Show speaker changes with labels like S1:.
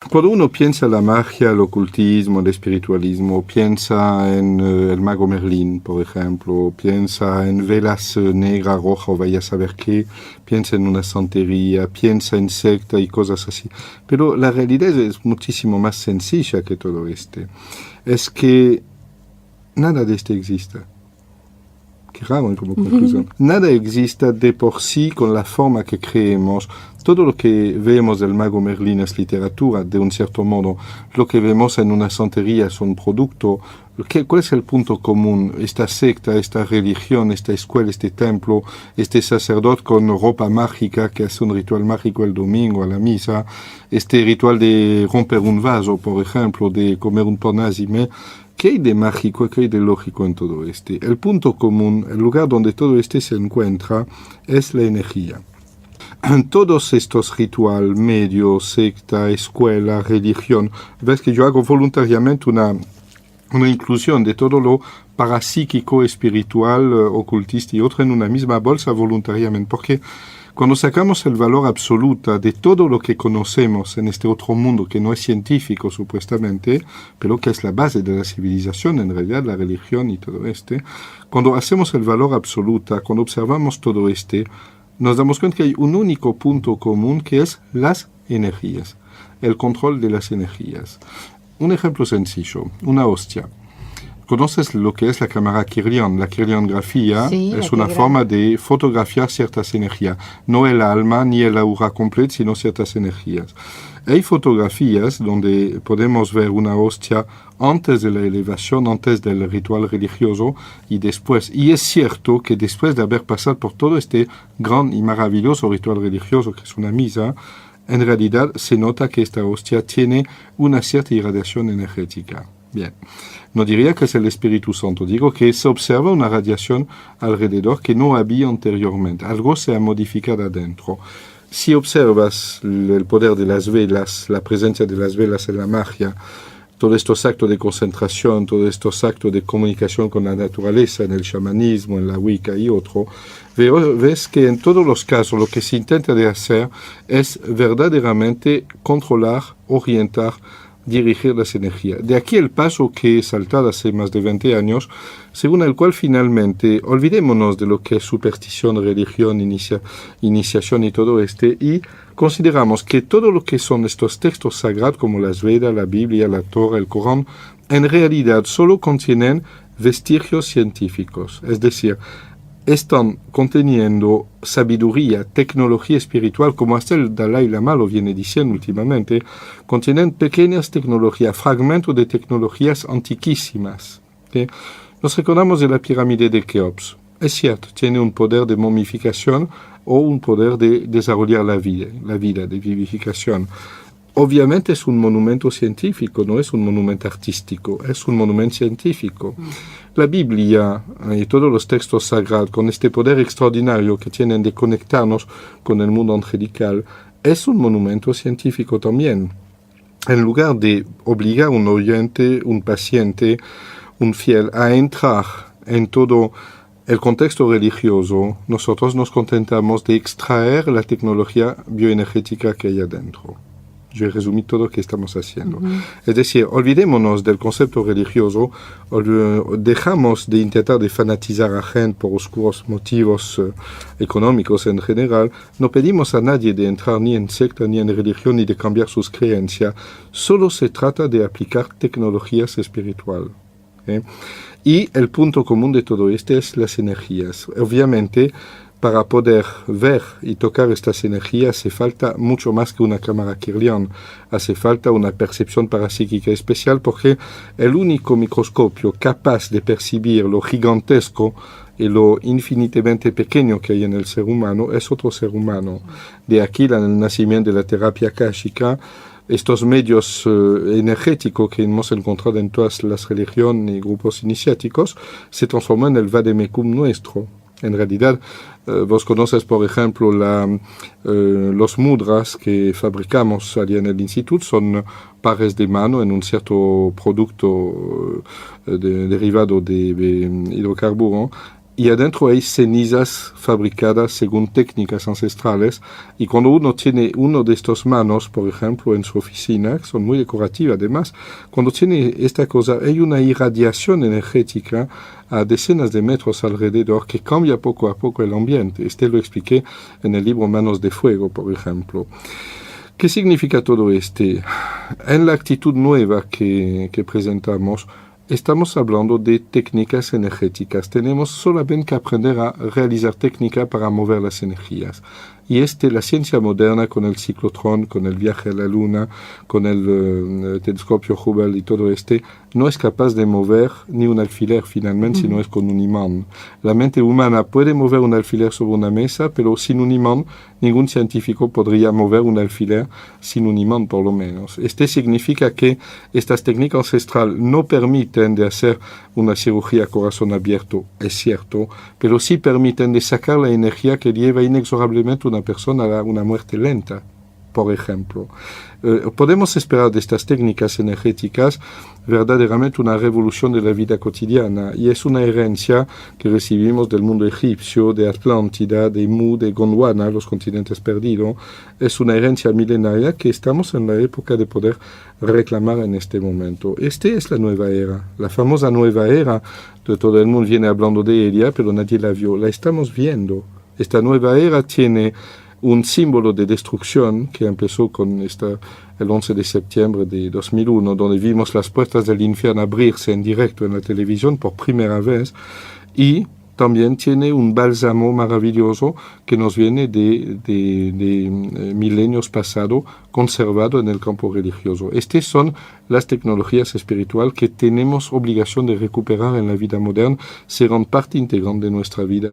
S1: Cuando uno piensa en la magia, el ocultismo, el espiritualismo, piensa en el mago Merlín, por ejemplo, piensa en velas negra, roja o vaya a saber qué, piensa en una santería, piensa en secta y cosas así. Pero la realidad es muchísimo más sencilla que todo este. Es que nada de esto existe. Qué raro como conclusión. Nada existe de por sí con la forma que creemos. Todo lo que vemos del mago Merlín es literatura, de un cierto modo. Lo que vemos en una santería es un producto. ¿Cuál es el punto común? Esta secta, esta religión, esta escuela, este templo, este sacerdote con ropa mágica que hace un ritual mágico el domingo a la misa, este ritual de romper un vaso, por ejemplo, de comer un panazime. ¿Qué hay de mágico y qué hay de lógico en todo este? El punto común, el lugar donde todo este se encuentra, es la energía. Todos estos rituales, medios, secta, escuela, religión, ves que yo hago voluntariamente una inclusión de todo lo parapsíquico, espiritual, ocultista y otro en una misma bolsa voluntariamente, porque cuando sacamos el valor absoluto de todo lo que conocemos en este otro mundo, que no es científico supuestamente, pero que es la base de la civilización, en realidad la religión y todo este, cuando hacemos el valor absoluto, cuando observamos todo este, nos damos cuenta que hay un único punto común que es las energías, el control de las energías. Un ejemplo sencillo, una hostia. ¿Conoces lo que es la cámara Kirlian? La kirlianografía es una forma de fotografiar ciertas energías. No el alma ni el aura completa, sino ciertas energías. Hay fotografías donde podemos ver una hostia antes de la elevación, antes del ritual religioso y después. Y es cierto que después de haber pasado por todo este gran y maravilloso ritual religioso que es una misa, en realidad se nota que esta hostia tiene una cierta irradiación energética. Bien, no diría que es el Espíritu Santo, digo que se observa una radiación alrededor que no había anteriormente, algo se ha modificado adentro. Si observas el poder de las velas, la presencia de las velas en la magia, todos estos actos de concentración, todos estos actos de comunicación con la naturaleza, en el chamanismo, en la Wicca y otro, ves que en todos los casos lo que se intenta de hacer es verdaderamente controlar, orientar, dirigir las energías. De aquí el paso que he saltado hace más de 20 años, según el cual finalmente olvidémonos de lo que es superstición, religión, iniciación y todo este, y consideramos que todo lo que son estos textos sagrados como las Vedas, la Biblia, la Torah, el Corán, en realidad solo contienen vestigios científicos, es decir, están conteniendo sabiduría, tecnología espiritual, como hasta el Dalai Lama lo viene diciendo últimamente, contienen pequeñas tecnologías, fragmentos de tecnologías antiquísimas. ¿Sí? Nos recordamos de la pirámide de Keops. Es cierto, tiene un poder de momificación o un poder de desarrollar la vida, de vivificación. Obviamente es un monumento científico, no es un monumento artístico, es un monumento científico. La Biblia y todos los textos sagrados, con este poder extraordinario que tienen de conectarnos con el mundo angelical, es un monumento científico también. En lugar de obligar a un oyente, un paciente, un fiel a entrar en todo el contexto religioso, nosotros nos contentamos de extraer la tecnología bioenergética que hay adentro. Yo he resumido todo lo que estamos haciendo. Es decir, olvidémonos del concepto religioso, dejamos de intentar de fanatizar a gente por oscuros motivos económicos en general, no pedimos a nadie de entrar ni en secta ni en religión ni de cambiar sus creencias, solo se trata de aplicar tecnologías espirituales. Y el punto común de todo esto es las energías. Obviamente, para poder ver y tocar estas energías hace falta mucho más que una cámara Kirlian, hace falta una percepción parapsíquica especial porque el único microscopio capaz de percibir lo gigantesco y lo infinitamente pequeño que hay en el ser humano es otro ser humano. De aquí el nacimiento de la terapia akáshica, estos medios energéticos que hemos encontrado en todas las religiones y grupos iniciáticos se transforman en el vademecum nuestro. En realidad, vos conoces, por ejemplo, los mudras que fabricamos allí en el instituto, son pares de mano en un cierto producto derivado de hidrocarburos, y adentro hay cenizas fabricadas según técnicas ancestrales, y cuando uno tiene uno de estos manos, por ejemplo, en su oficina, que son muy decorativas además, cuando tiene esta cosa hay una irradiación energética a decenas de metros alrededor que cambia poco a poco el ambiente. Este lo expliqué en el libro Manos de Fuego, por ejemplo. ¿Qué significa todo esto? En la actitud nueva que presentamos, estamos hablando de técnicas energéticas. Tenemos solamente que aprender a realizar técnicas para mover las energías. Y la ciencia moderna con el ciclotrón, con el viaje a la luna, con el telescopio Hubble y todo no es capaz de mover ni un alfiler finalmente, sino es con un imán. La mente humana puede mover un alfiler sobre una mesa, pero sin un imán, ningún científico podría mover un alfiler sin un imán por lo menos. Significa que estas técnicas ancestrales no permiten de hacer una cirugía a corazón abierto, es cierto, pero sí permiten de sacar la energía que lleva inexorablemente una persona a una muerte lenta, por ejemplo. Podemos esperar de estas técnicas energéticas verdaderamente una revolución de la vida cotidiana, y es una herencia que recibimos del mundo egipcio, de Atlántida, de Mu, de Gondwana, los continentes perdidos. Es una herencia milenaria que estamos en la época de poder reclamar en este momento. Es la nueva era, la famosa nueva era, de todo el mundo viene hablando de ella, pero nadie la vio. La estamos viendo. Esta nueva era tiene un símbolo de destrucción que empezó con el 11 de septiembre de 2001, donde vimos las puertas del infierno abrirse en directo en la televisión por primera vez, y también tiene un bálsamo maravilloso que nos viene de milenios pasados, conservado en el campo religioso. Estas son las tecnologías espirituales que tenemos obligación de recuperar en la vida moderna, serán parte integrante de nuestra vida.